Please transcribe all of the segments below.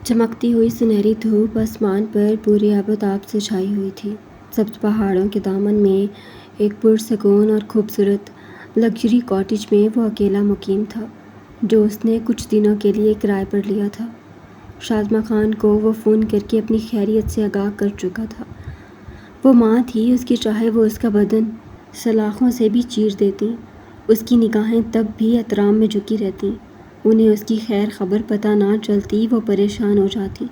چمکتی ہوئی سنہری دھوپ آسمان پر پوری آباداب سے چھائی ہوئی تھی۔ سبز پہاڑوں کے دامن میں ایک پرسکون اور خوبصورت لگژری کاٹیج میں وہ اکیلا مقیم تھا جو اس نے کچھ دنوں کے لیے کرائے پر لیا تھا۔ شاذمہ خان کو وہ فون کر کے اپنی خیریت سے آگاہ کر چکا تھا۔ وہ ماں تھی، اس کی چاہے وہ اس کا بدن سلاخوں سے بھی چیر دیتی، اس کی نگاہیں تب بھی احترام میں جھکی رہتیں۔ انہیں اس کی خیر خبر پتہ نہ چلتی وہ پریشان ہو جاتی،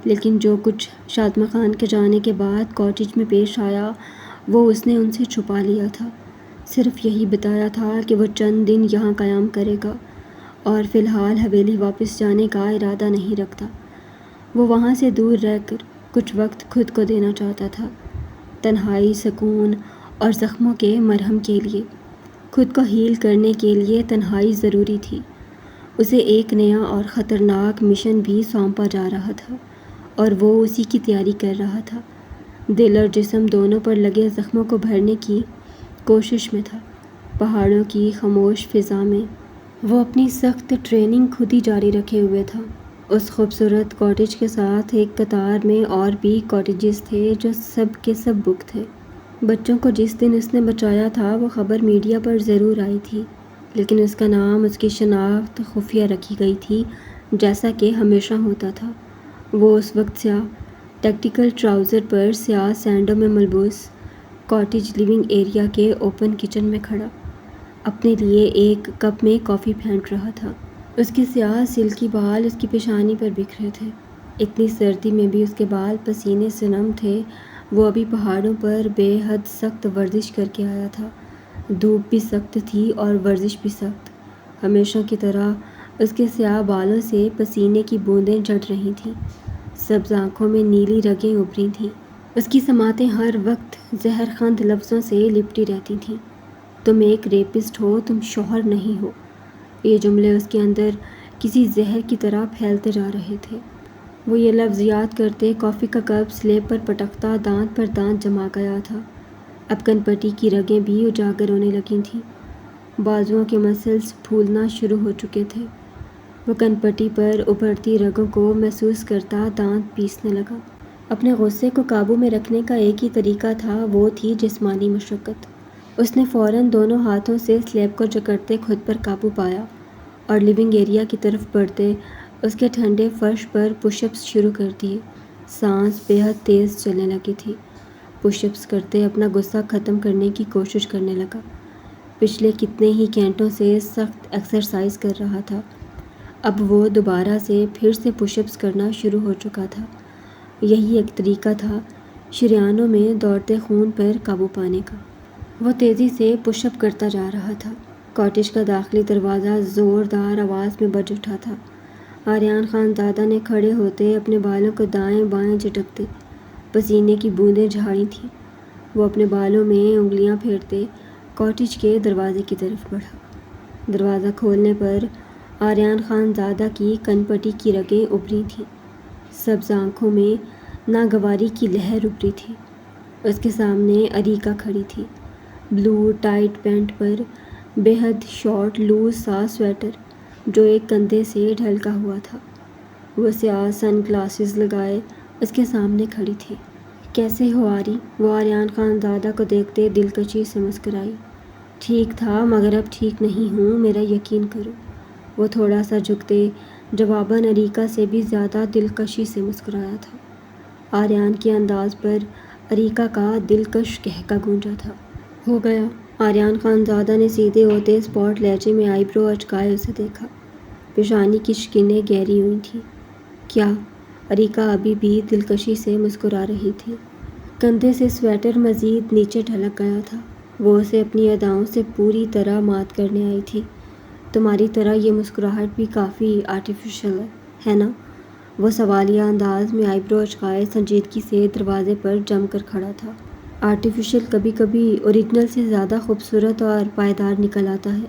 لیکن جو کچھ شاذمہ خان کے جانے کے بعد کاٹیج میں پیش آیا وہ اس نے ان سے چھپا لیا تھا۔ صرف یہی بتایا تھا کہ وہ چند دن یہاں قیام کرے گا اور فی الحال حویلی واپس جانے کا ارادہ نہیں رکھتا۔ وہ وہاں سے دور رہ کر کچھ وقت خود کو دینا چاہتا تھا، تنہائی، سکون اور زخموں کے مرہم کے لیے۔ خود کو ہیل کرنے کے لیے تنہائی ضروری تھی۔ اسے ایک نیا اور خطرناک مشن بھی سونپا جا رہا تھا اور وہ اسی کی تیاری کر رہا تھا۔ دل اور جسم دونوں پر لگے زخموں کو بھرنے کی کوشش میں تھا۔ پہاڑوں کی خاموش فضا میں وہ اپنی سخت ٹریننگ خود ہی جاری رکھے ہوئے تھا۔ اس خوبصورت کاٹیج کے ساتھ ایک قطار میں اور بھی کاٹیجز تھے جو سب کے سب بک تھے۔ بچوں کو جس دن اس نے بچایا تھا وہ خبر میڈیا پر ضرور آئی تھی، لیکن اس کا نام، اس کی شناخت خفیہ رکھی گئی تھی جیسا کہ ہمیشہ ہوتا تھا۔ وہ اس وقت سیاہ ٹیکٹیکل ٹراؤزر پر سیاہ سینڈوں میں ملبوس کاٹیج لیونگ ایریا کے اوپن کچن میں کھڑا اپنے لیے ایک کپ میں کافی پھینٹ رہا تھا۔ اس کے سیاہ سلکی بال اس کی پیشانی پر بکھرے تھے۔ اتنی سردی میں بھی اس کے بال پسینے سے نم تھے۔ وہ ابھی پہاڑوں پر بے حد سخت ورزش کر کے آیا تھا۔ دھوپ بھی سخت تھی اور ورزش بھی سخت۔ ہمیشہ کی طرح اس کے سیاہ بالوں سے پسینے کی بوندیں جڑ رہی تھیں۔ سبز آنکھوں میں نیلی رگیں ابھری تھیں۔ اس کی سماعتیں ہر وقت زہر خند لفظوں سے لپٹی رہتی تھیں۔ تم ایک ریپسٹ ہو، تم شوہر نہیں ہو۔ یہ جملے اس کے اندر کسی زہر کی طرح پھیلتے جا رہے تھے۔ وہ یہ لفظ یاد کرتے کافی کا کپ سلیب پر پٹکتا دانت پر دانت جما گیا تھا۔ اب کنپٹی کی رگیں بھی اجاگر ہونے لگی تھیں۔ بازوؤں کے مسلز پھولنا شروع ہو چکے تھے۔ وہ کنپٹی پر ابھرتی رگوں کو محسوس کرتا دانت پیسنے لگا۔ اپنے غصے کو قابو میں رکھنے کا ایک ہی طریقہ تھا، وہ تھی جسمانی مشقت۔ اس نے فوراً دونوں ہاتھوں سے سلیب کو جکڑتے خود پر قابو پایا اور لیونگ ایریا کی طرف بڑھتے اس کے ٹھنڈے فرش پر پش اپس شروع کر دیے۔ سانس بے حد تیز چلنے لگی تھی۔ پش اپس کرتے اپنا غصہ ختم کرنے کی کوشش کرنے لگا۔ پچھلے کتنے ہی گھنٹوں سے سخت ایکسرسائز کر رہا تھا، اب وہ دوبارہ سے پھر سے پش اپس کرنا شروع ہو چکا تھا۔ یہی ایک طریقہ تھا شریانوں میں دوڑتے خون پر قابو پانے کا۔ وہ تیزی سے پش اپ کرتا جا رہا تھا۔ کاٹیج کا داخلی دروازہ زوردار آواز میں بج اٹھا تھا۔ آریان خان زادہ نے کھڑے ہوتے اپنے بالوں کو دائیں بائیں جھٹکتے پسینے کی بوندیں جھاڑی تھیں۔ وہ اپنے بالوں میں انگلیاں پھیرتے کاٹیج کے دروازے کی طرف بڑھا۔ دروازہ کھولنے پر آریان خان زادہ کی کنپٹی کی رگیں ابھری تھیں۔ سبز آنکھوں میں ناگواری کی لہر ابھری تھی۔ اس کے سامنے اریکا کھڑی تھی، بلو ٹائٹ پینٹ پر بے حد شارٹ لوز سا سویٹر جو ایک کندھے سے ڈھلکا ہوا تھا۔ وہ سیاہ سن گلاسز لگائے اس کے سامنے کھڑی تھی۔ کیسے ہو آری؟ وہ آریان خان زادہ کو دیکھتے دلکشی سے مسکرائی۔ ٹھیک تھا مگر اب ٹھیک نہیں ہوں، میرا یقین کرو۔ وہ تھوڑا سا جھکتے جواباً اریکا سے بھی زیادہ دلکشی سے مسکرایا تھا۔ آریان کے انداز پر اریکا کا دلکش قہقہ گونجا تھا۔ ہو گیا؟ آریان خان زادہ نے سیدھے ہوتے اسپاٹ لہجے میں آئی برو اچکائے اسے دیکھا۔ پیشانی کی شکنیں گہری ہوئی تھیں۔ کیا؟ اریکا ابھی بھی دلکشی سے مسکرا رہی تھی۔ کندھے سے سویٹر مزید نیچے ڈھلک گیا تھا۔ وہ اسے اپنی اداؤں سے پوری طرح مات کرنے آئی تھی۔ تمہاری طرح یہ مسکراہٹ بھی کافی آرٹیفیشل ہے نا؟ وہ سوالیہ انداز میں آئی برو اچکائے سنجیدگی سے دروازے پر جم کر کھڑا تھا۔ آرٹیفیشل کبھی کبھی اوریجنل سے زیادہ خوبصورت اور پائیدار نکل آتا ہے۔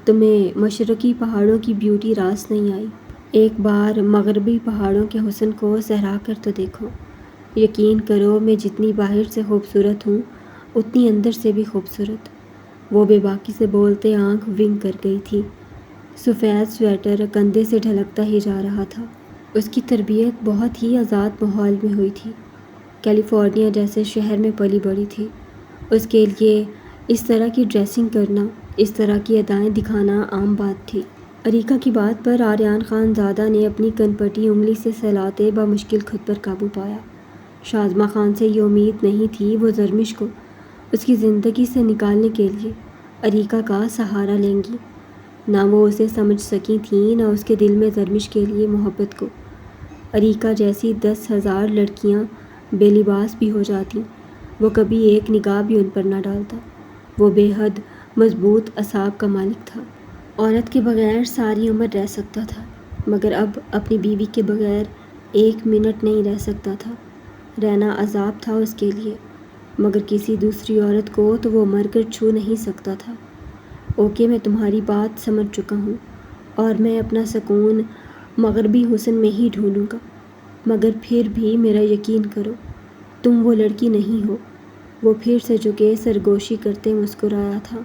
تمہیں مشرقی پہاڑوں کی بیوٹی راس نہیں آئی؟ ایک بار مغربی پہاڑوں کے حسن کو سہرا کر تو دیکھو۔ یقین کرو میں جتنی باہر سے خوبصورت ہوں اتنی اندر سے بھی خوبصورت۔ وہ بے باکی سے بولتے آنکھ ونک کر گئی تھی۔ سفید سویٹر کندھے سے ڈھلکتا ہی جا رہا تھا۔ اس کی تربیت بہت ہی آزاد ماحول میں ہوئی تھی، کیلیفورنیا جیسے شہر میں پلی بڑھی تھی۔ اس کے لیے اس طرح کی ڈریسنگ کرنا، اس طرح کی ادائیں دکھانا عام بات تھی۔ اریکا کی بات پر آریان خان زادہ نے اپنی کن پٹی انگلی سے سہلاتے بمشکل خود پر قابو پایا۔ شازمہ خان سے یہ امید نہیں تھی وہ زرمش کو اس کی زندگی سے نکالنے کے لیے اریکا کا سہارا لیں گی۔ نہ وہ اسے سمجھ سکی تھیں، نہ اس کے دل میں زرمش کے لیے محبت کو۔ اریکا جیسی 10,000 لڑکیاں بے لباس بھی ہو جاتیں، وہ کبھی ایک نگاہ بھی ان پر نہ ڈالتا۔ وہ بے حد مضبوط اعصاب کا مالک تھا، عورت کے بغیر ساری عمر رہ سکتا تھا، مگر اب اپنی بیوی کے بغیر 1 منٹ نہیں رہ سکتا تھا۔ رہنا عذاب تھا اس کے لیے، مگر کسی دوسری عورت کو تو وہ مر کر چھو نہیں سکتا تھا۔ اوکے، میں تمہاری بات سمجھ چکا ہوں اور میں اپنا سکون مغربی حسن میں ہی ڈھونڈوں گا، مگر پھر بھی میرا یقین کرو، تم وہ لڑکی نہیں ہو۔ وہ پھر سے جھکے سرگوشی کرتے مسکرایا تھا۔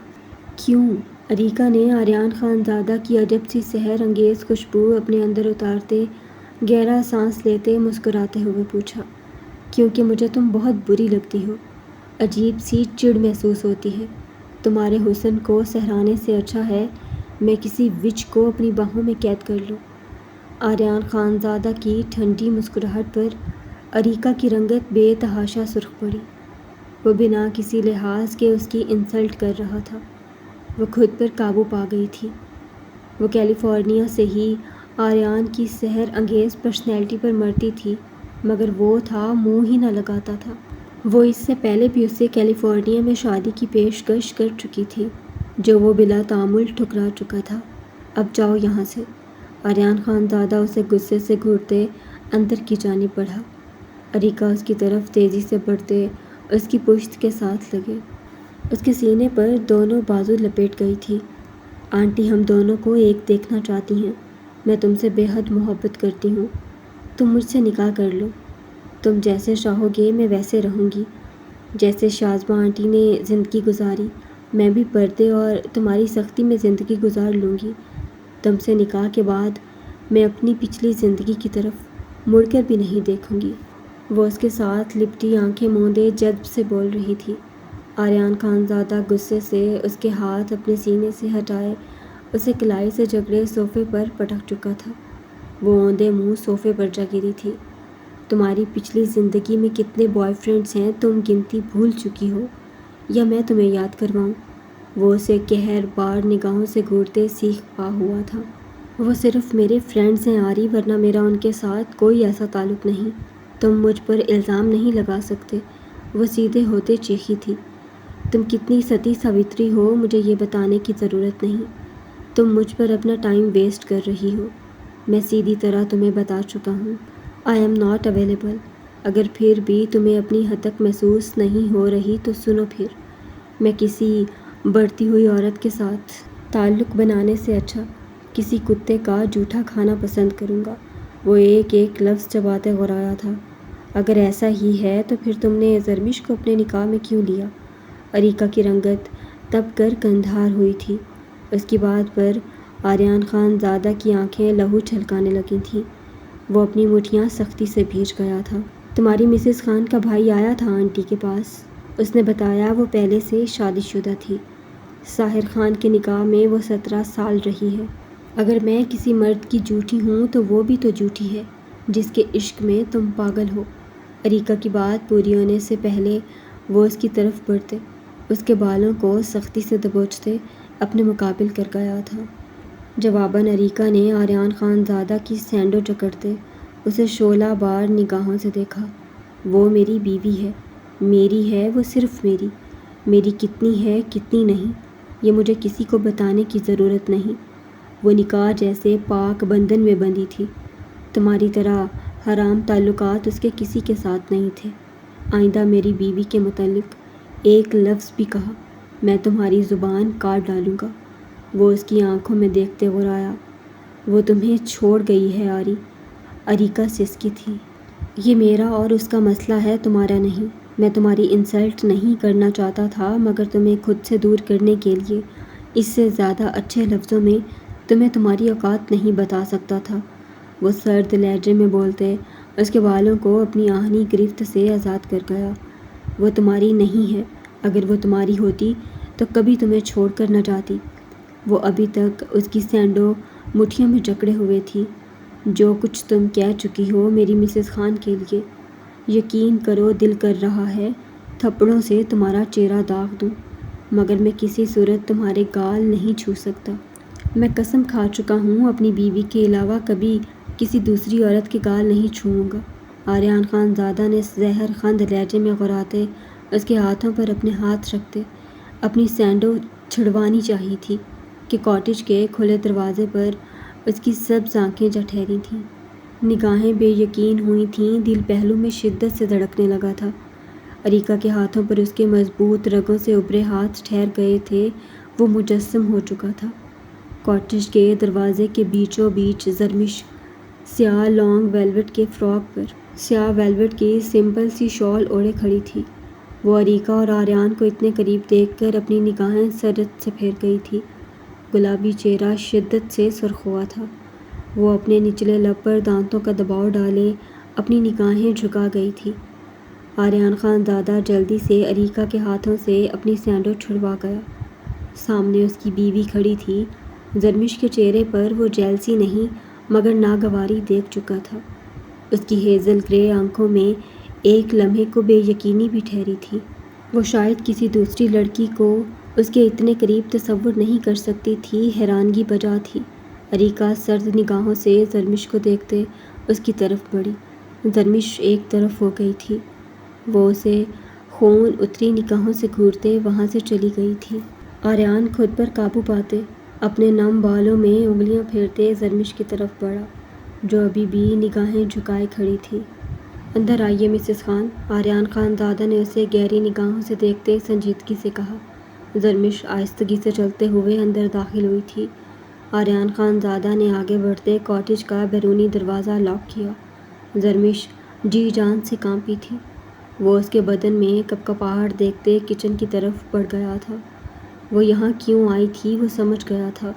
کیوں؟ اریکا نے آریان خان زادہ کی عجب سی سحر انگیز خوشبو اپنے اندر اتارتے گہرا سانس لیتے مسکراتے ہوئے پوچھا۔ کیونکہ مجھے تم بہت بری لگتی ہو، عجیب سی چڑ محسوس ہوتی ہے۔ تمہارے حسن کو سہرانے سے اچھا ہے میں کسی وچ کو اپنی باہوں میں قید کر لوں۔ آریان خان زادہ کی ٹھنڈی مسکراہٹ پر اریکا کی رنگت بے تحاشا سرخ پڑی۔ وہ بنا کسی لحاظ کے اس کی انسلٹ کر رہا تھا۔ وہ خود پر قابو پا گئی تھی۔ وہ کیلیفورنیا سے ہی آریان کی سحر انگیز پرسنالٹی پر مرتی تھی، مگر وہ تھا منہ ہی نہ لگاتا تھا۔ وہ اس سے پہلے بھی اسے کیلیفورنیا میں شادی کی پیشکش کر چکی تھی، جو وہ بلا تعامل ٹھکرا چکا تھا۔ اب جاؤ یہاں سے۔ آریان خان زادہ اسے غصے سے گھورتے اندر کی جانب بڑھا۔ اریکا اس کی طرف تیزی سے بڑھتے اس کی پشت کے ساتھ لگے۔ اس کے سینے پر دونوں بازو لپیٹ گئی تھی۔ آنٹی ہم دونوں کو ایک دیکھنا چاہتی ہیں۔ میں تم سے بے حد محبت کرتی ہوں۔ تم مجھ سے نکاح کر لو۔ تم جیسے چاہو گے میں ویسے رہوں گی۔ جیسے شازمہ آنٹی نے زندگی گزاری، میں بھی پردے اور تمہاری سختی میں زندگی گزار لوں گی۔ تم سے نکاح کے بعد میں اپنی پچھلی زندگی کی طرف مڑ کر بھی نہیں دیکھوں گی۔ وہ اس کے ساتھ لپٹی آنکھیں موندے جذب سے بول رہی تھی۔ آریان خان زادہ غصے سے اس کے ہاتھ اپنے سینے سے ہٹائے اسے کلائی سے جکڑے صوفے پر پٹک چکا تھا۔ وہ اوندے منہ صوفے پر جا گری تھی۔ تمہاری پچھلی زندگی میں کتنے بوائے فرینڈز ہیں تم گنتی بھول چکی ہو، یا میں تمہیں یاد کرواؤں؟ وہ اسے قہر بار نگاہوں سے گھورتے سیخ پا ہوا تھا۔ وہ صرف میرے فرینڈز ہیں آری، ورنہ میرا ان کے ساتھ کوئی ایسا تعلق نہیں۔ تم مجھ پر الزام نہیں لگا سکتے۔ وہ سیدھے ہوتے چیخی تھی۔ تم کتنی ستی ساوتری ہو مجھے یہ بتانے کی ضرورت نہیں۔ تم مجھ پر اپنا ٹائم ویسٹ کر رہی ہو۔ میں سیدھی طرح تمہیں بتا چکا ہوں، آئی ایم ناٹ اویلیبل۔ اگر پھر بھی تمہیں اپنی حد تک محسوس نہیں ہو رہی تو سنو پھر، میں کسی بڑھتی ہوئی عورت کے ساتھ تعلق بنانے سے اچھا کسی کتے کا جوٹا کھانا پسند کروں گا۔ وہ ایک ایک لفظ چباتے غرایا تھا۔ اگر ایسا ہی ہے تو پھر تم نے زرمش کو اپنے نکاح میں کیوں لیا؟ اریکا کی رنگت تپ کر کندھار ہوئی تھی۔ اس کی بات پر آریان خان زادہ کی آنکھیں لہو چھلکانے لگی تھیں۔ وہ اپنی مٹھیاں سختی سے بھیج گیا تھا۔ تمہاری مسز خان کا بھائی آیا تھا آنٹی کے پاس، اس نے بتایا وہ پہلے سے شادی شدہ تھی۔ ساحر خان کے نکاح میں وہ 17 سال رہی ہے۔ اگر میں کسی مرد کی جھوٹی ہوں تو وہ بھی تو جھوٹی ہے جس کے عشق میں تم پاگل ہو۔ اریکا کی بات پوری ہونے سے پہلے وہ اس کی طرف بڑھتے اس کے بالوں کو سختی سے دبوچتے اپنے مقابل کر گیا تھا۔ جواباً اریکا نے آریان خان زادہ کی سینڈو جکڑتے اسے شعلہ بار نگاہوں سے دیکھا۔ وہ میری بیوی ہے، میری ہے وہ، صرف میری۔ میری کتنی ہے کتنی نہیں یہ مجھے کسی کو بتانے کی ضرورت نہیں۔ وہ نکاح جیسے پاک بندھن میں بندھی تھی۔ تمہاری طرح حرام تعلقات اس کے کسی کے ساتھ نہیں تھے۔ آئندہ میری بیوی کے متعلق ایک لفظ بھی کہا میں تمہاری زبان کاٹ ڈالوں گا۔ وہ اس کی آنکھوں میں دیکھتے غرایا۔ وہ تمہیں چھوڑ گئی ہے آری۔ اریکا سسکی تھی۔ یہ میرا اور اس کا مسئلہ ہے، تمہارا نہیں۔ میں تمہاری انسلٹ نہیں کرنا چاہتا تھا، مگر تمہیں خود سے دور کرنے کے لیے اس سے زیادہ اچھے لفظوں میں تمہیں تمہاری اوقات نہیں بتا سکتا تھا۔ وہ سرد لہجے میں بولتے اس کے بالوں کو اپنی آہنی گرفت سے آزاد کر گیا۔ وہ تمہاری نہیں ہے، اگر وہ تمہاری ہوتی تو کبھی تمہیں چھوڑ کر نہ جاتی۔ وہ ابھی تک اس کی سینڈو مٹھیوں میں جکڑے ہوئے تھی۔ جو کچھ تم کہہ چکی ہو میری مسز خان کے لیے، یقین کرو دل کر رہا ہے تھپڑوں سے تمہارا چہرہ داغ دوں، مگر میں کسی صورت تمہارے گال نہیں چھو سکتا۔ میں قسم کھا چکا ہوں اپنی بیوی کے علاوہ کبھی کسی دوسری عورت کے گال نہیں چھوؤں گا۔ آریان خان زادہ نے زہر خند لہجے میں غراتے اس کے ہاتھوں پر اپنے ہاتھ رکھتے اپنی سینڈو چھڑوانی چاہی تھی کہ کاٹیج کے کھلے دروازے پر اس کی سبز آنکھیں جا ٹھہری تھیں۔ نگاہیں بے یقین ہوئی تھیں، دل پہلو میں شدت سے دھڑکنے لگا تھا۔ اریکا کے ہاتھوں پر اس کے مضبوط رگوں سے ابھرے ہاتھ ٹھہر گئے تھے، وہ مجسم ہو چکا تھا۔ کاٹیج کے دروازے کے بیچوں بیچ زرمش سیاہ لانگ ویلوٹ کے فراک پر سیاہ ویلوٹ کی سمپل سی شال اوڑھے کھڑی تھی۔ وہ اریکا اور آریان کو اتنے قریب دیکھ کر اپنی نگاہیں سرت سے پھیر گئی تھی۔ گلابی چہرہ شدت سے سرخ ہوا تھا۔ وہ اپنے نچلے لب پر دانتوں کا دباؤ ڈالے اپنی نگاہیں جھکا گئی تھی۔ آریان خان زادہ جلدی سے اریکا کے ہاتھوں سے اپنی سینڈو چھڑوا گیا۔ سامنے اس کی بیوی کھڑی تھی۔ زرمش کے چہرے پر وہ جیلسی نہیں مگر ناگواری دیکھ چکا تھا۔ اس کی ہیزل گرے آنکھوں میں ایک لمحے کو بے یقینی بھی ٹھہری تھی۔ وہ شاید کسی دوسری لڑکی کو اس کے اتنے قریب تصور نہیں کر سکتی تھی۔ حیرانگی بجا تھی۔ اریکا سرد نگاہوں سے زرمش کو دیکھتے اس کی طرف بڑھی۔ زرمش ایک طرف ہو گئی تھی۔ وہ اسے خون اتری نگاہوں سے گھورتے وہاں سے چلی گئی تھی۔ آریان خود پر قابو پاتے اپنے نم بالوں میں انگلیاں پھیرتے زرمش کی طرف بڑھا، جو ابھی بھی نگاہیں جھکائے کھڑی تھی۔ اندر آئیے مسز خان، آریان خان زادہ نے اسے گہری نگاہوں سے دیکھتے سنجیدگی سے کہا۔ زرمش آہستگی سے چلتے ہوئے اندر داخل ہوئی تھی۔ آریان خان زادہ نے آگے بڑھتے کاٹیج کا بیرونی دروازہ لاک کیا۔ زرمش جی جان سے کانپی تھی۔ وہ اس کے بدن میں کپکپاہٹ دیکھتے کچن کی طرف بڑھ گیا تھا۔ وہ یہاں کیوں آئی تھی وہ سمجھ گیا تھا،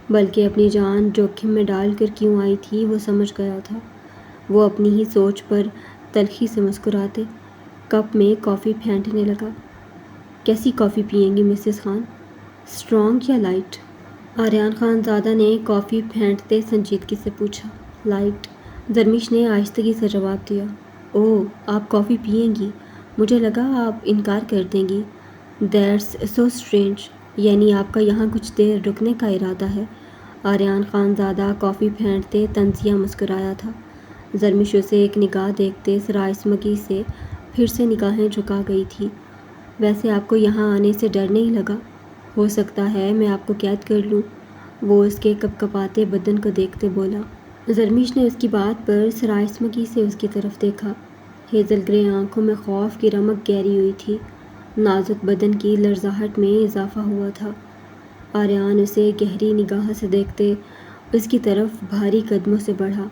بلکہ اپنی جان جوکھم میں ڈال کر کیوں آئی تھی وہ سمجھ گیا تھا۔ وہ اپنی ہی سوچ پر تلخی سے مسکراتے کپ میں کافی پھینٹنے لگا۔ کیسی کافی پئیں گی مسز خان، اسٹرانگ یا لائٹ؟ آریان خان زادہ نے کافی پھینٹتے سنجیدگی سے پوچھا۔ لائٹ، زرمش نے آہستگی سے جواب دیا۔ اوہ، آپ کافی پئیں گی، مجھے لگا آپ انکار کر دیں گی۔ دیٹس سو اسٹرینج، یعنی آپ کا یہاں کچھ دیر رکنے کا ارادہ ہے؟ آریان خان زادہ کافی پھینٹتے طنزیہ مسکرایا تھا۔ زرمش اسے ایک نگاہ دیکھتے سرائسمگی سے پھر سے نگاہیں جھکا گئی تھی۔ ویسے آپ کو یہاں آنے سے ڈر نہیں لگا؟ ہو سکتا ہے میں آپ کو قید کر لوں، وہ اس کے کپکپاتے بدن کو دیکھتے بولا۔ زرمش نے اس کی بات پر سرائسمگی سے اس کی طرف دیکھا۔ ہیزل گرے آنکھوں میں خوف کی رمق گہری ہوئی تھی۔ نازک بدن کی لرزاہٹ میں اضافہ ہوا تھا۔ آریان اسے گہری نگاہ سے دیکھتے اس کی طرف بھاری قدموں سے بڑھا۔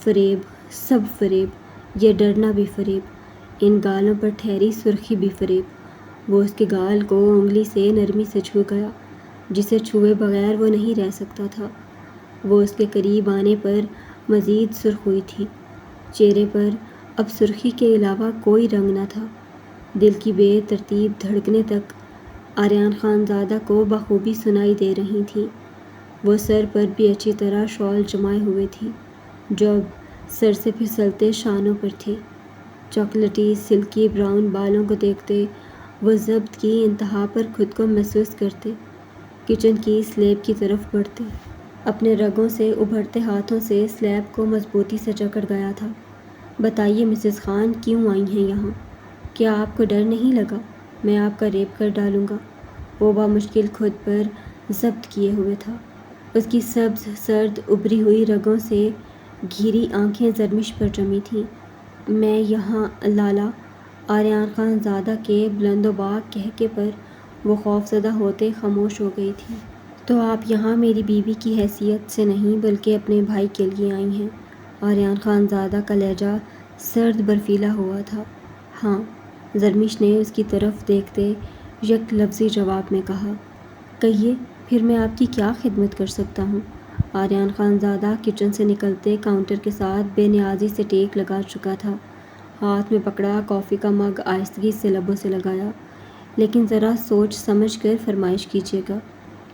فریب، سب فریب، یہ ڈرنا بھی فریب، ان گالوں پر ٹھہری سرخی بھی فریب۔ وہ اس کے گال کو انگلی سے نرمی سے چھو گیا، جسے چھوئے بغیر وہ نہیں رہ سکتا تھا۔ وہ اس کے قریب آنے پر مزید سرخ ہوئی تھی۔ چہرے پر اب سرخی کے علاوہ کوئی رنگ نہ تھا۔ دل کی بے ترتیب دھڑکنیں تک آریان خان زادہ کو بخوبی سنائی دے رہی تھیں۔ وہ سر پر بھی اچھی طرح شال جمائے ہوئے تھی، جو اب سر سے پھسلتے شانوں پر تھی۔ چاکلیٹی سلکی براؤن بالوں کو دیکھتے وہ ضبط کی انتہا پر خود کو محسوس کرتے کچن کی سلیب کی طرف بڑھتے۔ اپنے رگوں سے ابھرتے ہاتھوں سے سلیب کو مضبوطی سے جکڑ گیا تھا۔ بتائیے مسز خان، کیوں آئی ہیں یہاں؟ کیا آپ کو ڈر نہیں لگا میں آپ کا ریپ کر ڈالوں گا؟ وہ بامشکل خود پر ضبط کیے ہوئے تھا۔ اس کی سبز سرد ابری ہوئی رگوں سے گھیری آنکھیں زرمش پر جمی تھیں۔ میں یہاں لالا، آریان خان زادہ کے بلند و باک کہکے پر وہ خوفزدہ ہوتے خاموش ہو گئی تھی۔ تو آپ یہاں میری بیوی کی حیثیت سے نہیں بلکہ اپنے بھائی کے لیے آئی ہیں؟ آریان خان زادہ کا لہجہ سرد برفیلا ہوا تھا۔ ہاں، زرمش نے اس کی طرف دیکھتے یک لفظی جواب میں کہا۔ کہیے، پھر میں آپ کی کیا خدمت کر سکتا ہوں؟ آریان خان زادہ کچن سے نکلتے کاؤنٹر کے ساتھ بے نیازی سے ٹیک لگا چکا تھا۔ ہاتھ میں پکڑا کافی کا مگ آہستگی سے لبوں سے لگایا۔ لیکن ذرا سوچ سمجھ کر فرمائش کیجیے گا،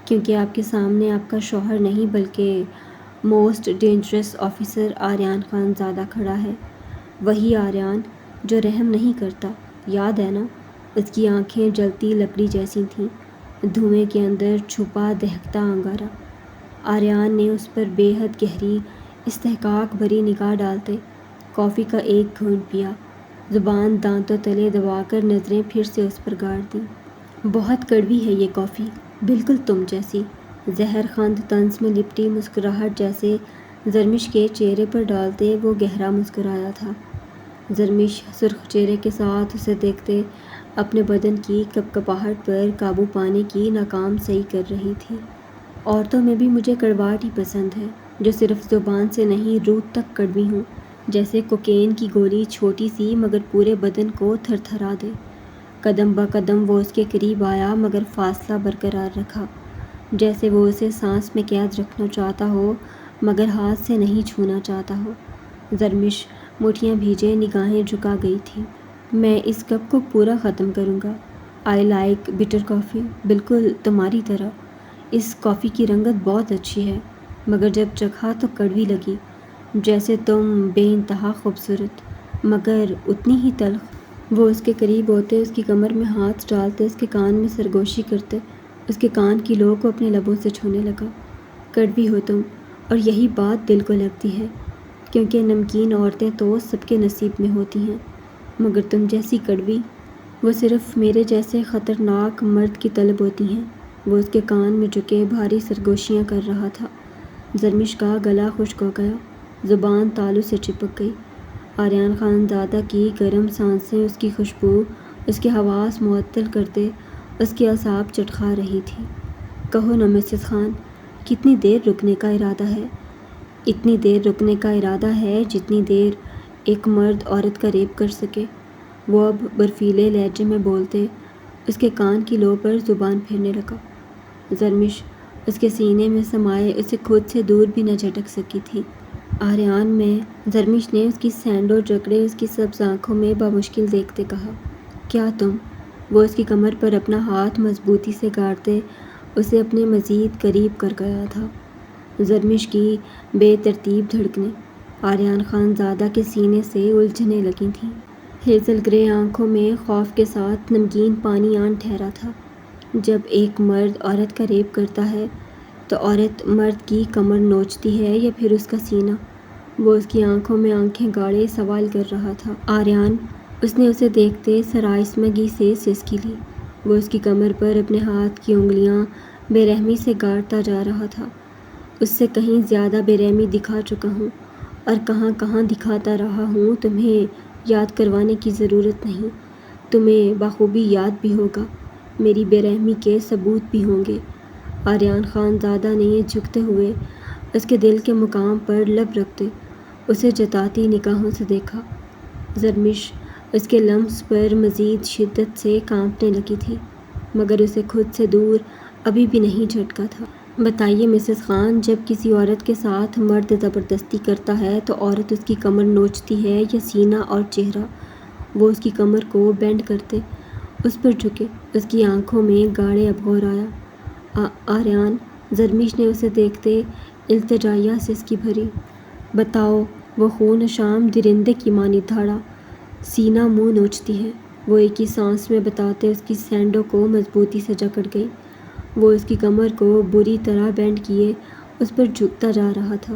کیونکہ آپ کے سامنے آپ کا شوہر نہیں بلکہ most dangerous officer Aryan Khanzada کھڑا ہے۔ وہی آریان جو رحم نہیں کرتا، یاد ہے نا؟ اس کی آنکھیں جلتی لکڑی جیسی تھیں، دھوئیں کے اندر چھپا دہکتا انگارہ۔ آریان نے اس پر بے حد گہری استحقاق بھری نگاہ ڈالتے کافی کا ایک گھونٹ پیا، زبان دانتوں تلے دبا کر نظریں پھر سے اس پر گاڑ دیں۔ بہت کڑوی ہے یہ کافی، بالکل تم جیسی، زہر خند طنز میں لپٹی مسکراہٹ جیسے زرمش کے چہرے پر ڈالتے وہ گہرا مسکرایا تھا۔ زرمش سرخ چہرے کے ساتھ اسے دیکھتے اپنے بدن کی کپکپاہٹ پر قابو پانے کی ناکام سعی کر رہی تھی۔ عورتوں میں بھی مجھے کڑواہٹ ہی پسند ہے، جو صرف زبان سے نہیں روح تک کڑوی ہوں، جیسے کوکین کی گولی، چھوٹی سی مگر پورے بدن کو تھر تھرا دے۔ قدم با قدم وہ اس کے قریب آیا مگر فاصلہ برقرار رکھا، جیسے وہ اسے سانس میں قید رکھنا چاہتا ہو مگر ہاتھ سے نہیں چھونا چاہتا ہو۔ زرمش مٹھیاں بھیجے نگاہیں جھکا گئی تھی۔ میں اس کپ کو پورا ختم کروں گا۔ آئی لائک بٹر کافی، بالکل تمہاری طرح۔ اس کافی کی رنگت بہت اچھی ہے مگر جب چکھا تو کڑوی لگی، جیسے تم بے انتہا خوبصورت مگر اتنی ہی تلخ۔ وہ اس کے قریب ہوتے، اس کی کمر میں ہاتھ ڈالتے، اس کے کان میں سرگوشی کرتے، اس کے کان کی لو کو اپنے لبوں سے چھونے لگا۔ کڑوی ہو تم، اور یہی بات دل کو لگتی ہے، کیونکہ نمکین عورتیں تو سب کے نصیب میں ہوتی ہیں مگر تم جیسی کڑوی، وہ صرف میرے جیسے خطرناک مرد کی طلب ہوتی ہیں۔ وہ اس کے کان میں جھکے بھاری سرگوشیاں کر رہا تھا۔ زرمش کا گلا خشک ہو گیا، زبان تالو سے چپک گئی۔ آریان خان زادہ کی گرم سانسیں، اس کی خوشبو، اس کے حواس معطل کرتے اس کے اعصاب چٹخا رہی تھی۔ کہو نا مسز خان، کتنی دیر رکنے کا ارادہ ہے؟ اتنی دیر رکنے کا ارادہ ہے جتنی دیر ایک مرد عورت کا ریپ کر سکے۔ وہ اب برفیلے لہجے میں بولتے اس کے کان کی لو پر زبان پھیرنے لگا۔ زرمش اس کے سینے میں سمائے اسے خود سے دور بھی نہ جھٹک سکی تھی۔ آریان میں زرمش نے اس کی سینڈو جکڑے اس کی سبز آنکھوں میں بامشکل دیکھتے کہا، کیا تم؟ وہ اس کی کمر پر اپنا ہاتھ مضبوطی سے گاڑتے اسے اپنے مزید قریب کر گیا تھا۔ زرمش کی بے ترتیب دھڑکنیں آریان خان زادہ کے سینے سے الجھنے لگی تھیں۔ ہیزل گرے آنکھوں میں خوف کے ساتھ نمکین پانی آن ٹھہرا تھا۔ جب ایک مرد عورت کا ریپ کرتا ہے تو عورت مرد کی کمر نوچتی ہے یا پھر اس کا سینہ؟ وہ اس کی آنکھوں میں آنکھیں گاڑے سوال کر رہا تھا۔ آریان، اس نے اسے دیکھتے سرائسمگی سے سسکی لی۔ وہ اس کی کمر پر اپنے ہاتھ کی انگلیاں بے رحمی سے گاڑتا جا رہا تھا۔ اس سے کہیں زیادہ بے رحمی دکھا چکا ہوں اور کہاں کہاں دکھاتا رہا ہوں تمہیں یاد کروانے کی ضرورت نہیں، تمہیں بخوبی یاد بھی ہوگا، میری بے رحمی کے ثبوت بھی ہوں گے۔ آریان خان زادہ نے جھکتے ہوئے اس کے دل کے مقام پر لب رکھتے اسے جتاتی نگاہوں سے دیکھا۔ زرمش اس کے لمس پر مزید شدت سے کانپنے لگی تھی مگر اسے خود سے دور ابھی بھی نہیں جھٹکا تھا۔ بتائیے مسز خان، جب کسی عورت کے ساتھ مرد زبردستی کرتا ہے تو عورت اس کی کمر نوچتی ہے یا سینہ اور چہرہ؟ وہ اس کی کمر کو بینڈ کرتے اس پر جھکے، اس کی آنکھوں میں گاڑے ابغور آیا۔ آریان، زرمش نے اسے دیکھتے التجائیہ سسکی بھری۔ بتاؤ، وہ خون شام درندے کی مانند دھاڑا، سینہ منہ نوچتی ہے۔ وہ ایک ہی سانس میں بتاتے اس کی سینڈو کو مضبوطی سے جکڑ گئی۔ وہ اس کی کمر کو بری طرح بینڈ کیے اس پر جھکتا جا رہا تھا۔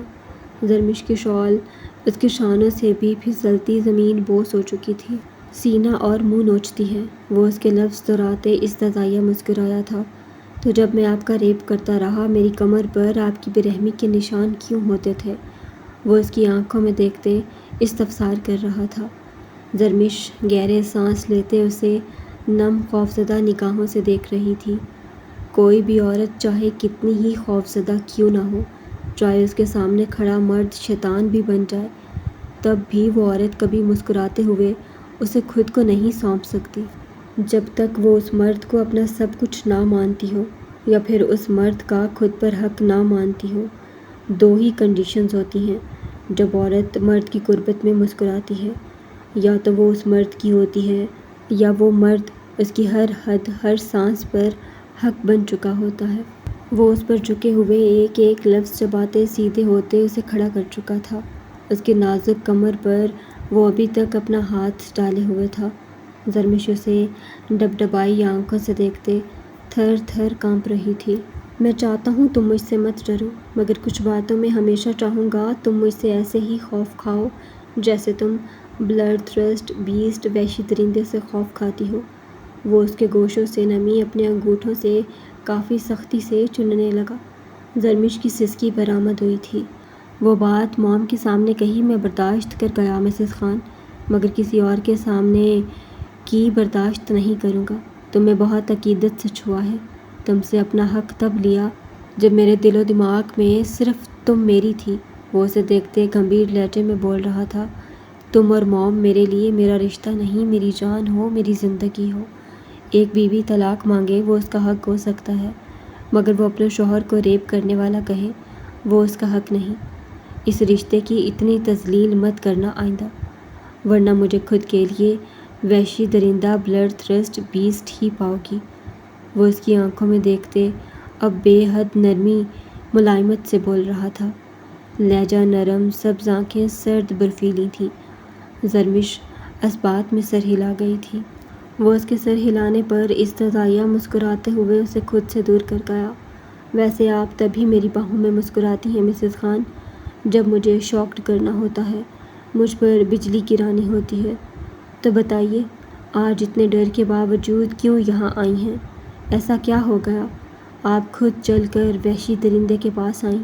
زرمش کی شال اس کے شانوں سے بھی پھسلتی زمین بوس ہو چکی تھی۔ سینہ اور منہ نوچتی ہے، وہ اس کے لفظ دہراتے استزائیہ مسکرایا تھا۔ تو جب میں آپ کا ریپ کرتا رہا میری کمر پر آپ کی بے رحمی کے نشان کیوں ہوتے تھے؟ وہ اس کی آنکھوں میں دیکھتے استفسار کر رہا تھا۔ زرمش گہرے سانس لیتے اسے نم خوفزدہ نگاہوں سے دیکھ رہی تھی۔ کوئی بھی عورت چاہے کتنی ہی خوفزدہ کیوں نہ ہو، چاہے اس کے سامنے کھڑا مرد شیطان بھی بن جائے، تب بھی وہ عورت کبھی مسکراتے ہوئے اسے خود کو نہیں سونپ سکتی جب تک وہ اس مرد کو اپنا سب کچھ نہ مانتی ہو یا پھر اس مرد کا خود پر حق نہ مانتی ہو۔ دو ہی کنڈیشنز ہوتی ہیں جب عورت مرد کی قربت میں مسکراتی ہے، یا تو وہ اس مرد کی ہوتی ہے یا وہ مرد اس کی ہر حد ہر سانس پر حق بن چکا ہوتا ہے۔ وہ اس پر جھکے ہوئے ایک ایک لفظ چباتے سیدھے ہوتے اسے کھڑا کر چکا تھا۔ اس کے نازک کمر پر وہ ابھی تک اپنا ہاتھ ڈالے ہوئے تھا۔ زرمش اسے ڈبڈبائی آنکھوں سے دیکھتے تھر تھر کانپ رہی تھی۔ میں چاہتا ہوں تم مجھ سے مت ڈرو، مگر کچھ باتوں میں ہمیشہ چاہوں گا تم مجھ سے ایسے ہی خوف کھاؤ جیسے تم بلڈ تھرسٹ بیسٹ وحشی درندے سے خوف کھاتی ہو۔ وہ اس کے گوشوں سے نمی اپنے انگوٹھوں سے کافی سختی سے چننے لگا۔ زرمش کی سسکی برآمد ہوئی تھی۔ وہ بات موم کے سامنے کہی میں برداشت کر گیا مسز خان، مگر کسی اور کے سامنے کی برداشت نہیں کروں گا۔ تمہیں بہت عقیدت سے چھوا ہے۔ تم سے اپنا حق تب لیا جب میرے دل و دماغ میں صرف تم میری تھی۔ وہ اسے دیکھتے گمبھیر لہجے میں بول رہا تھا، تم اور موم میرے لیے میرا رشتہ نہیں، میری جان ہو، میری زندگی ہو۔ ایک بیوی طلاق مانگے وہ اس کا حق ہو سکتا ہے، مگر وہ اپنے شوہر کو ریپ کرنے والا کہے وہ اس کا حق نہیں۔ اس رشتے کی اتنی تذلیل مت کرنا آئندہ، ورنہ مجھے خود کے لیے وحشی درندہ بلڈ تھرسٹ بیسٹ ہی پاؤ گی۔ وہ اس کی آنکھوں میں دیکھتے اب بے حد نرمی ملائمت سے بول رہا تھا، لہجہ نرم، سبز آنکھیں سرد برفیلی تھیں۔ زرمش اس بات میں سر ہلا گئی تھی۔ وہ اس کے سر ہلانے پر استدعائیہ مسکراتے ہوئے اسے خود سے دور کر گیا۔ ویسے آپ تبھی میری باہوں میں مسکراتی ہیں مسز خان جب مجھے شاکڈ کرنا ہوتا ہے، مجھ پر بجلی گرانی ہوتی ہے۔ تو بتائیے آج اتنے ڈر کے باوجود کیوں یہاں آئی ہیں؟ ایسا کیا ہو گیا؟ آپ خود چل کر وحشی درندے کے پاس آئیں۔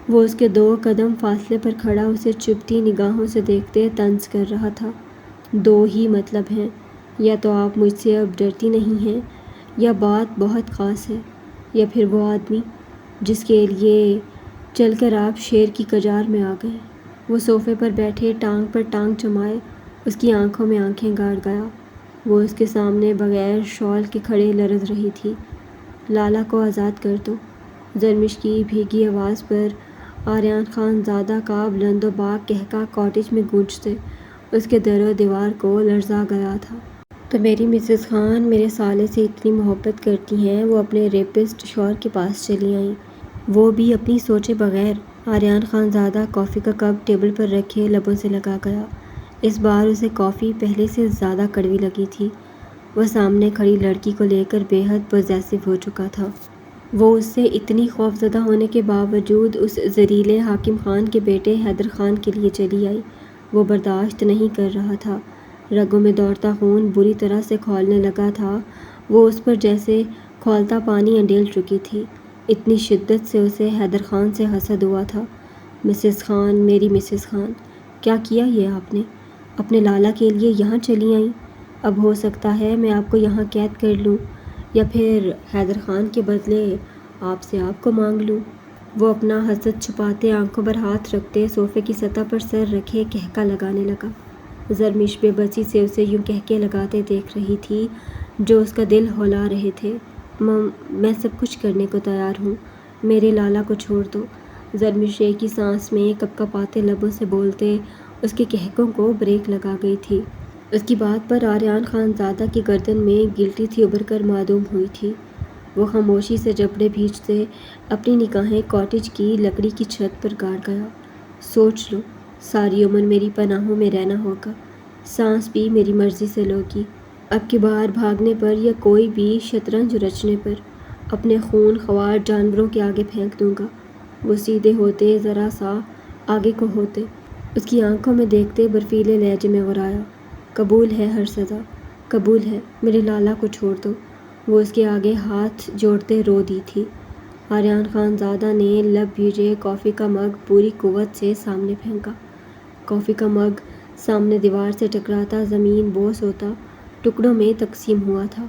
وہ اس کے 2 قدم فاصلے پر کھڑا اسے چبھتی نگاہوں سے دیکھتے طنز کر رہا تھا۔ 2 ہی مطلب ہیں، یا تو آپ مجھ سے اب ڈرتی نہیں ہیں یا بات بہت خاص ہے، یا پھر وہ آدمی جس کے لیے چل کر آپ شیر کی کجار میں آ گئے۔ وہ صوفے پر بیٹھے ٹانگ پر ٹانگ جمائے اس کی آنکھوں میں آنکھیں گاڑ گیا۔ وہ اس کے سامنے بغیر شال کے کھڑے لرز رہی تھی۔ لالا کو آزاد کر دو۔ زرمش کی بھیگی آواز پر آریان خان زادہ کا بلند و باک قہقہ کاٹیج میں گونجتے اس کے در و دیوار کو لرزا گیا تھا۔ تو میری مسز خان میرے سالے سے اتنی محبت کرتی ہیں، وہ اپنے ریپسٹ شوہر کے پاس چلی آئیں، وہ بھی اپنی سوچے بغیر۔ آریان خان زادہ کافی کا کپ ٹیبل پر رکھے لبوں سے لگا گیا۔ اس بار اسے کافی پہلے سے زیادہ کڑوی لگی تھی۔ وہ سامنے کھڑی لڑکی کو لے کر بے حد پوزیسو ہو چکا تھا۔ وہ اس سے اتنی خوفزدہ ہونے کے باوجود اس زریلے حاکم خان کے بیٹے حیدر خان کے لیے چلی آئی۔ وہ برداشت نہیں کر رہا تھا۔ رگوں میں دوڑتا خون بری طرح سے کھولنے لگا تھا۔ وہ اس پر جیسے کھولتا پانی انڈیل چکی تھی۔ اتنی شدت سے اسے حیدر خان سے حسد ہوا تھا۔ مسز خان، میری مسز خان، کیا کیا یہ آپ نے؟ اپنے لالا کے لیے یہاں چلی آئیں؟ اب ہو سکتا ہے میں آپ کو یہاں قید کر لوں یا پھر حیدر خان کے بدلے آپ سے آپ کو مانگ لوں۔ وہ اپنا حسد چھپاتے آنکھوں پر ہاتھ رکھتے صوفے کی سطح پر سر رکھے قہقہ لگانے لگا۔ زرمش بے بسی سے اسے یوں قہقے لگاتے دیکھ رہی تھی جو اس کا دل ہلا رہے تھے۔ میں سب کچھ کرنے کو تیار ہوں، میرے لالا کو چھوڑ دو۔ زرمش ایک ہی سانس میں کپکپاتے لبوں سے بولتے اس کے قہقوں کو بریک لگا گئی تھی۔ اس کی بات پر آریان خان زادہ کی گردن میں گلٹی تھی ابھر کر معدوم ہوئی تھی۔ وہ خاموشی سے جبڑے بھینچتے اپنی نگاہیں کاٹیج کی لکڑی کی چھت پر گاڑ گیا۔ سوچ لو، ساری عمر میری پناہوں میں رہنا ہوگا، سانس بھی میری مرضی سے لوگی۔ اب کی بار بھاگنے پر یا کوئی بھی شطرنج رچنے پر اپنے خون خوار جانوروں کے آگے پھینک دوں گا۔ وہ سیدھے ہوتے ذرا سا آگے کو ہوتے اس کی آنکھوں میں دیکھتے برفیلے لہجے میں غرایا، قبول ہے ہر سزا، قبول ہے، میرے لالا کو چھوڑ دو۔ وہ اس کے آگے ہاتھ جوڑتے رو دی تھی۔ آریان خان زادہ نے لب بھیجے کافی کا مگ پوری قوت سے سامنے پھینکا۔ کافی کا مگ سامنے دیوار سے ٹکراتا زمین بوس ہوتا ٹکڑوں میں تقسیم ہوا تھا۔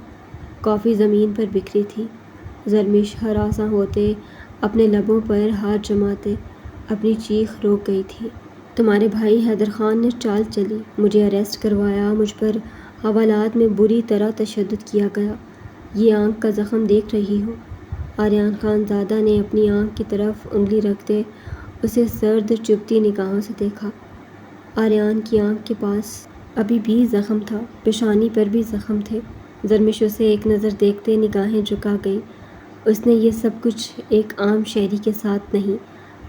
کافی زمین پر بکھری تھی۔ زرمش ہراساں ہوتے اپنے لبوں پر ہاتھ جماتے اپنی چیخ روک گئی تھی۔ تمہارے بھائی حیدر خان نے چال چلی، مجھے اریسٹ کروایا، مجھ پر حوالات میں بری طرح تشدد کیا گیا۔ یہ آنکھ کا زخم دیکھ رہی ہو؟ آریان خان زادہ نے اپنی آنکھ کی طرف انگلی رکھتے اسے سرد چبھتی نگاہوں سے دیکھا۔ آریان کی آنکھ کے پاس ابھی بھی زخم تھا، پیشانی پر بھی زخم تھے۔ زرمش اسے ایک نظر دیکھتے نگاہیں جھکا گئی۔ اس نے یہ سب کچھ ایک عام شہری کے ساتھ نہیں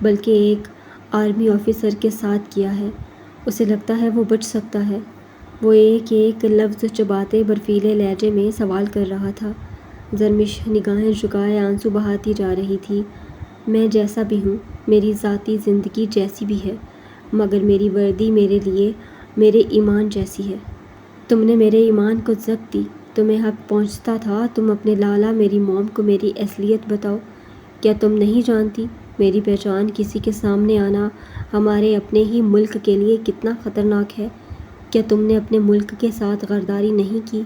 بلکہ ایک آرمی آفیسر کے ساتھ کیا ہے۔ اسے لگتا ہے وہ بچ سکتا ہے۔ وہ ایک ایک لفظ چباتے برفیلے لہجے میں سوال کر رہا تھا۔ زرمش نگاہیں جھکائے آنسو بہاتی جا رہی تھی۔ میں جیسا بھی ہوں، میری ذاتی زندگی جیسی بھی ہے، مگر میری وردی میرے لیے میرے ایمان جیسی ہے۔ تم نے میرے ایمان کو زد دی، تمہیں حق پہنچتا تھا، تم اپنے لالا میری موم کو میری اصلیت بتاؤ۔ کیا تم نہیں جانتی میری پہچان کسی کے سامنے آنا ہمارے اپنے ہی ملک کے لیے کتنا خطرناک ہے؟ کیا تم نے اپنے ملک کے ساتھ غداری نہیں کی؟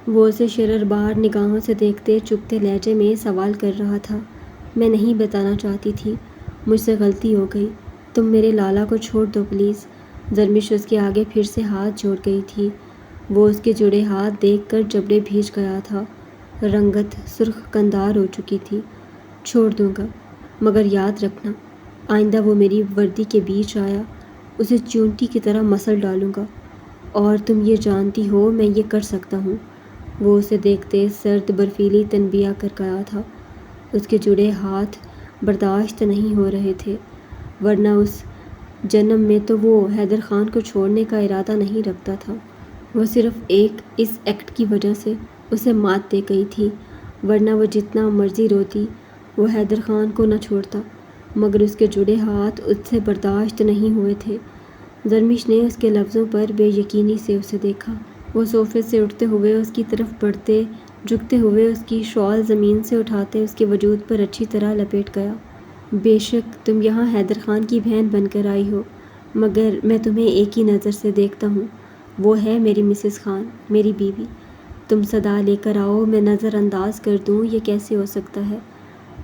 وہ اسے شرر بار نگاہوں سے دیکھتے چبھتے لہجے میں سوال کر رہا تھا۔ میں نہیں بتانا چاہتی تھی، مجھ سے غلطی ہو گئی، تم میرے لالا کو چھوڑ دو پلیز۔ زرمش اس کے آگے پھر سے ہاتھ جوڑ گئی تھی۔ وہ اس کے جڑے ہاتھ دیکھ کر جبڑے بھیج گیا تھا، رنگت سرخ قندار ہو چکی تھی۔ چھوڑ دوں گا، مگر یاد رکھنا آئندہ وہ میری وردی کے بیچ آیا، اسے چونٹی کی طرح مسل ڈالوں گا، اور تم یہ جانتی ہو میں یہ کر سکتا ہوں۔ وہ اسے دیکھتے سرد برفیلی تنبیہ کر گیا تھا۔ اس کے جڑے ہاتھ برداشت نہیں ہو رہے تھے، ورنہ اس جنم میں تو وہ حیدر خان کو چھوڑنے کا ارادہ نہیں رکھتا تھا۔ وہ صرف ایک اس ایکٹ کی وجہ سے اسے مات دے گئی تھی، ورنہ وہ جتنا مرضی روتی وہ حیدر خان کو نہ چھوڑتا، مگر اس کے جڑے ہاتھ اس سے برداشت نہیں ہوئے تھے۔ زرمش نے اس کے لفظوں پر بے یقینی سے اسے دیکھا۔ وہ صوفے سے اٹھتے ہوئے اس کی طرف بڑھتے، جھکتے ہوئے اس کی شال زمین سے اٹھاتے اس کے وجود پر اچھی طرح لپیٹ گیا۔ بے شک تم یہاں حیدر خان کی بہن بن کر آئی ہو، مگر میں تمہیں ایک ہی نظر سے دیکھتا ہوں، وہ ہے میری مسز خان، میری بیوی۔ تم صدا لے کر آؤ، میں نظر انداز کر دوں، یہ کیسے ہو سکتا ہے؟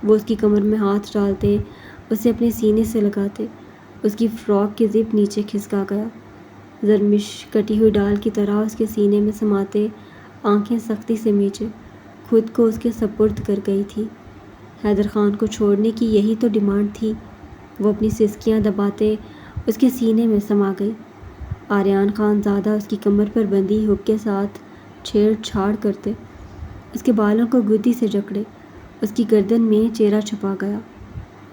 وہ اس کی کمر میں ہاتھ ڈالتے، اسے اپنے سینے سے لگاتے۔ اس کی فراک کی زپ نیچے کھسکا گیا۔ زرمش کٹی ہوئی ڈال کی طرح اس کے سینے میں سماتے، آنکھیں سختی سے میچے، خود کو اس کے سپرد کر گئی تھی۔ حیدر خان کو چھوڑنے کی یہی تو ڈیمانڈ تھی۔ وہ اپنی سسکیاں دباتے اس کے سینے میں سما گئی۔ آریان خان زادہ اس کی کمر پر بندھی ہک کے ساتھ چھیڑ چھاڑ کرتے، اس کے بالوں کو گدی سے جکڑے، اس کی گردن میں چہرہ چھپا گیا۔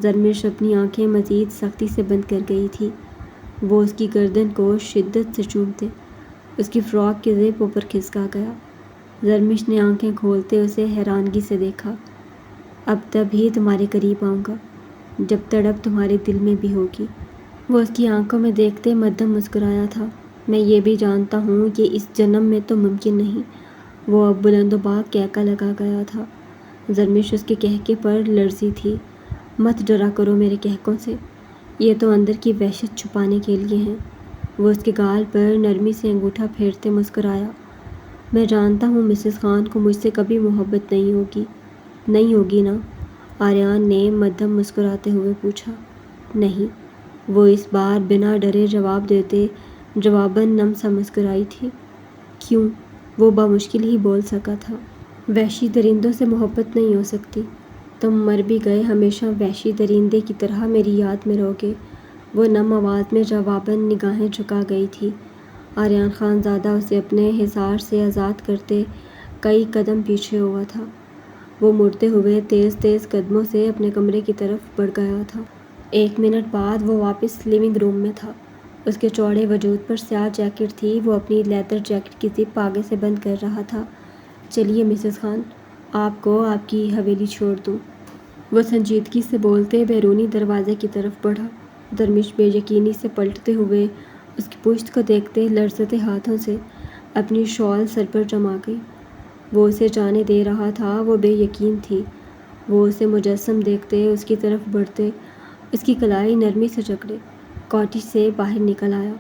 زرمش اپنی آنکھیں مزید سختی سے بند کر گئی تھی۔ وہ اس کی گردن کو شدت سے چومتے، اس کی فراک کی زپ اوپر کھسکا گیا۔ زرمش نے آنکھیں کھولتے اسے حیرانگی سے دیکھا۔ اب تب ہی تمہارے قریب آؤں گا جب تڑپ تمہارے دل میں بھی ہوگی۔ وہ اس کی آنکھوں میں دیکھتے مدھم مسکرایا تھا۔ میں یہ بھی جانتا ہوں کہ اس جنم میں تو ممکن نہیں۔ وہ اب بلند و باک کہکا لگا گیا تھا۔ زرمش اس کے کہکے پر لرزی تھی۔ مت ڈرا کرو میرے کہکوں سے، یہ تو اندر کی وحشت چھپانے کے لیے ہیں۔ وہ اس کے گال پر نرمی سے انگوٹھا پھیرتے مسکرایا۔ میں جانتا ہوں مسز خان کو مجھ سے کبھی محبت نہیں ہوگی نا؟ آریان نے مدھم مسکراتے ہوئے پوچھا۔ نہیں، وہ اس بار بنا ڈرے جواب دیتے جواباً نم سا مسکرائی تھی۔ کیوں؟ وہ بامشکل ہی بول سکا تھا۔ وحشی درندوں سے محبت نہیں ہو سکتی۔ تم مر بھی گئے ہمیشہ وحشی درندے کی طرح میری یاد میں رہو گے۔ وہ نم آواز میں جواباً نگاہیں جھکا گئی تھی۔ آریان خان زادہ اسے اپنے حصار سے آزاد کرتے کئی قدم پیچھے ہوا تھا۔ وہ مڑتے ہوئے تیز تیز قدموں سے اپنے کمرے کی طرف بڑھ گیا تھا۔ 1 منٹ بعد وہ واپس لیونگ روم میں تھا۔ اس کے چوڑے وجود پر سیاہ جیکٹ تھی۔ وہ اپنی لیدر جیکٹ کی زپ آگے سے بند کر رہا تھا۔ چلیے مسز خان، آپ کو آپ کی حویلی چھوڑ دوں۔ وہ سنجیدگی سے بولتے بیرونی دروازے کی طرف بڑھا۔ زرمش بے یقینی سے پلٹتے ہوئے اس کی پشت کو دیکھتے لرزتے ہاتھوں سے اپنی شال سر پر جما گئی۔ وہ اسے جانے دے رہا تھا، وہ بے یقین تھی۔ وہ اسے مجسم دیکھتے اس کی طرف بڑھتے، اس کی کلائی نرمی سے جکڑے، کاٹیج سے باہر نکل آیا۔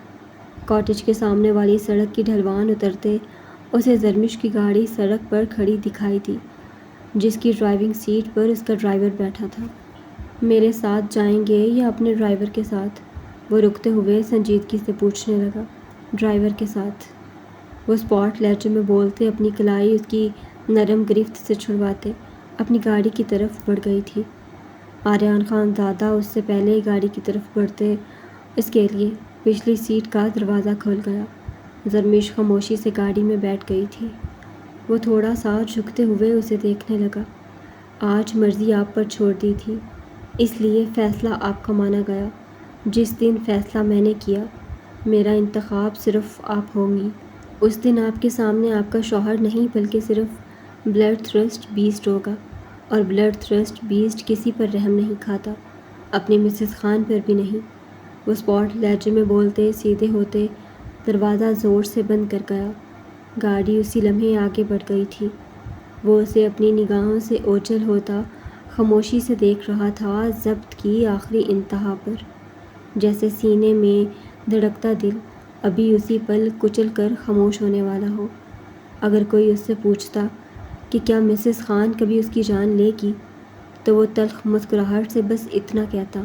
کاٹیج کے سامنے والی سڑک کی ڈھلوان اترتے اسے زرمش کی گاڑی سڑک پر کھڑی دکھائی دی، جس کی ڈرائیونگ سیٹ پر اس کا ڈرائیور بیٹھا تھا۔ میرے ساتھ جائیں گے یا اپنے ڈرائیور کے ساتھ؟ وہ رکتے ہوئے سنجیدگی سے پوچھنے لگا۔ ڈرائیور کے ساتھ، وہ اسپاٹ لہجے میں بولتے اپنی کلائی اس کی نرم گرفت سے چھڑواتے اپنی گاڑی کی طرف بڑھ گئی تھی۔ آریان خان زادہ اس سے پہلے ہی گاڑی کی طرف بڑھتے اس کے لیے پچھلی سیٹ کا دروازہ کھل گیا۔ زرمیش خاموشی سے گاڑی میں بیٹھ گئی تھی۔ وہ تھوڑا سا جھکتے ہوئے اسے دیکھنے لگا۔ آج مرضی آپ پر چھوڑ دی تھی، اس لیے فیصلہ آپ کا مانا گیا۔ جس دن فیصلہ میں نے کیا میرا انتخاب صرف آپ ہوں گی، اس دن آپ کے سامنے آپ کا شوہر نہیں بلکہ صرف بلڈ تھرسٹ بیسٹ ہوگا، اور بلڈ تھرسٹ بیسٹ کسی پر رحم نہیں کھاتا، اپنی مسز خان پر بھی نہیں۔ وہ اسپاٹ لہجے میں بولتے سیدھے ہوتے دروازہ زور سے بند کر گیا۔ گاڑی اسی لمحے آگے بڑھ گئی تھی۔ وہ اسے اپنی نگاہوں سے اوجھل ہوتا خاموشی سے دیکھ رہا تھا، ضبط کی آخری انتہا پر، جیسے سینے میں دھڑکتا دل ابھی اسی پل کچل کر خاموش ہونے والا ہو۔ اگر کوئی اس سے پوچھتا کہ کیا مسز خان کبھی اس کی جان لے گی، تو وہ تلخ مسکراہٹ سے بس اتنا کہتا،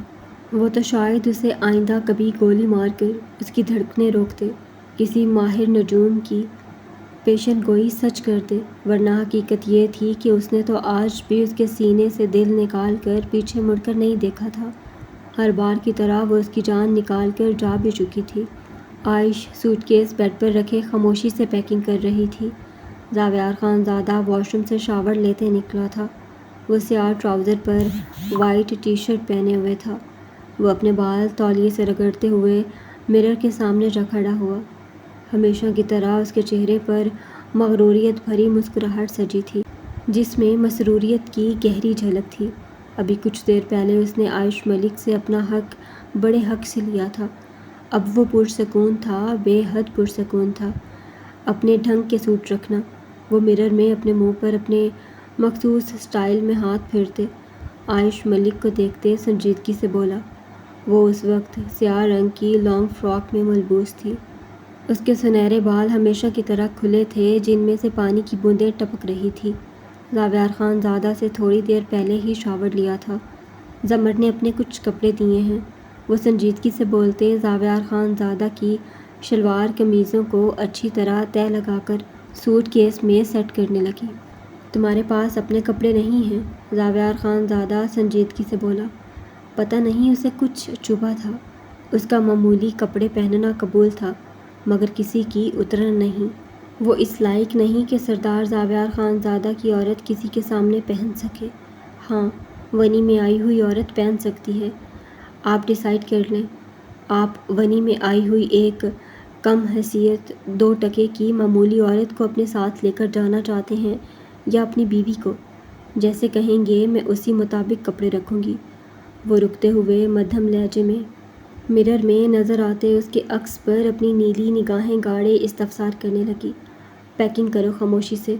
وہ تو شاید اسے آئندہ کبھی گولی مار کر اس کی دھڑکنیں روک دے، کسی ماہر نجوم کی پیشن گوئی سچ کر دے، ورنہ حقیقت یہ تھی کہ اس نے تو آج بھی اس کے سینے سے دل نکال کر پیچھے مڑ کر نہیں دیکھا تھا۔ ہر بار کی طرح وہ اس کی جان نکال کر جا بھی چکی تھی۔ عائش سوٹ کیس بیڈ پر رکھے خاموشی سے پیکنگ کر رہی تھی۔ زاویار خان زادہ واش روم سے شاور لیتے نکلا تھا۔ وہ سیاہ ٹراؤزر پر وائٹ ٹی شرٹ پہنے ہوئے تھا۔ وہ اپنے بال تولیے سے رگڑتے ہوئے مرر کے سامنے جا کھڑا ہوا۔ ہمیشہ کی طرح اس کے چہرے پر مغروریت بھری مسکراہٹ سجی تھی، جس میں مسروریت کی گہری جھلک تھی۔ ابھی کچھ دیر پہلے اس نے عائش ملک سے اپنا حق بڑے حق سے لیا تھا۔ اب وہ پرسکون تھا، بے حد پرسکون تھا۔ اپنے ڈھنگ کے سوٹ رکھنا۔ وہ مرر میں اپنے منہ پر اپنے مخصوص سٹائل میں ہاتھ پھیرتے عائش ملک کو دیکھتے سنجیدگی سے بولا۔ وہ اس وقت سیاہ رنگ کی لانگ فراک میں ملبوس تھی۔ اس کے سنہرے بال ہمیشہ کی طرح کھلے تھے، جن میں سے پانی کی بوندیں ٹپک رہی تھی۔ زاویار خان زادہ سے تھوڑی دیر پہلے ہی شاور لیا تھا۔ زمر نے اپنے کچھ کپڑے دیے ہیں، وہ سنجیدگی سے بولتے زاویار خان زادہ کی شلوار قمیضوں کو اچھی طرح تہہ لگا کر سوٹ کیس میں سیٹ کرنے لگی۔ تمہارے پاس اپنے کپڑے نہیں ہیں؟ زاویار خان زادہ سنجیدگی سے بولا۔ پتہ نہیں اسے کچھ چبھا تھا۔ اس کا معمولی کپڑے پہننا قبول تھا، مگر کسی کی اترن نہیں۔ وہ اس لائق نہیں کہ سردار زاویار خان زادہ کی عورت کسی کے سامنے پہن سکے۔ ہاں، ونی میں آئی ہوئی عورت پہن سکتی ہے۔ آپ ڈیسائیڈ کر لیں، آپ ونی میں آئی ہوئی ایک کم حیثیت 2 ٹکے کی معمولی عورت کو اپنے ساتھ لے کر جانا چاہتے ہیں یا اپنی بیوی کو۔ جیسے کہیں گے میں اسی مطابق کپڑے رکھوں گی۔ وہ رکتے ہوئے مدھم لہجے میں مرر میں نظر آتے اس کے عکس پر اپنی نیلی نگاہیں گاڑے استفسار کرنے لگی۔ پیکنگ کرو خاموشی سے،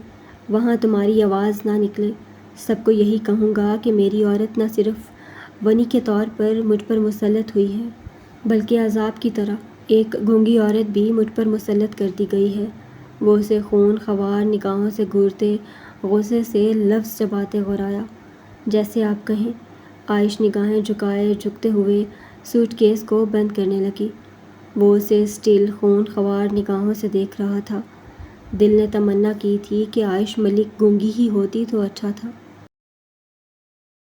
وہاں تمہاری آواز نہ نکلے۔ سب کو یہی کہوں گا کہ میری عورت نہ صرف ونی کے طور پر مجھ پر مسلط ہوئی ہے، بلکہ عذاب کی طرح ایک گونگی عورت بھی مجھ پر مسلط کر دی گئی ہے۔ وہ اسے خون خوار نگاہوں سے گھورتے غصے سے لفظ چباتے غرایا۔ جیسے آپ کہیں۔ عائش نگاہیں جھکائے جھکتے ہوئے سوٹ کیس کو بند کرنے لگی۔ وہ اسے اسٹل خون خوار نگاہوں سے دیکھ رہا تھا۔ دل نے تمنا کی تھی کہ عائش ملک گونگی ہی ہوتی تو اچھا تھا۔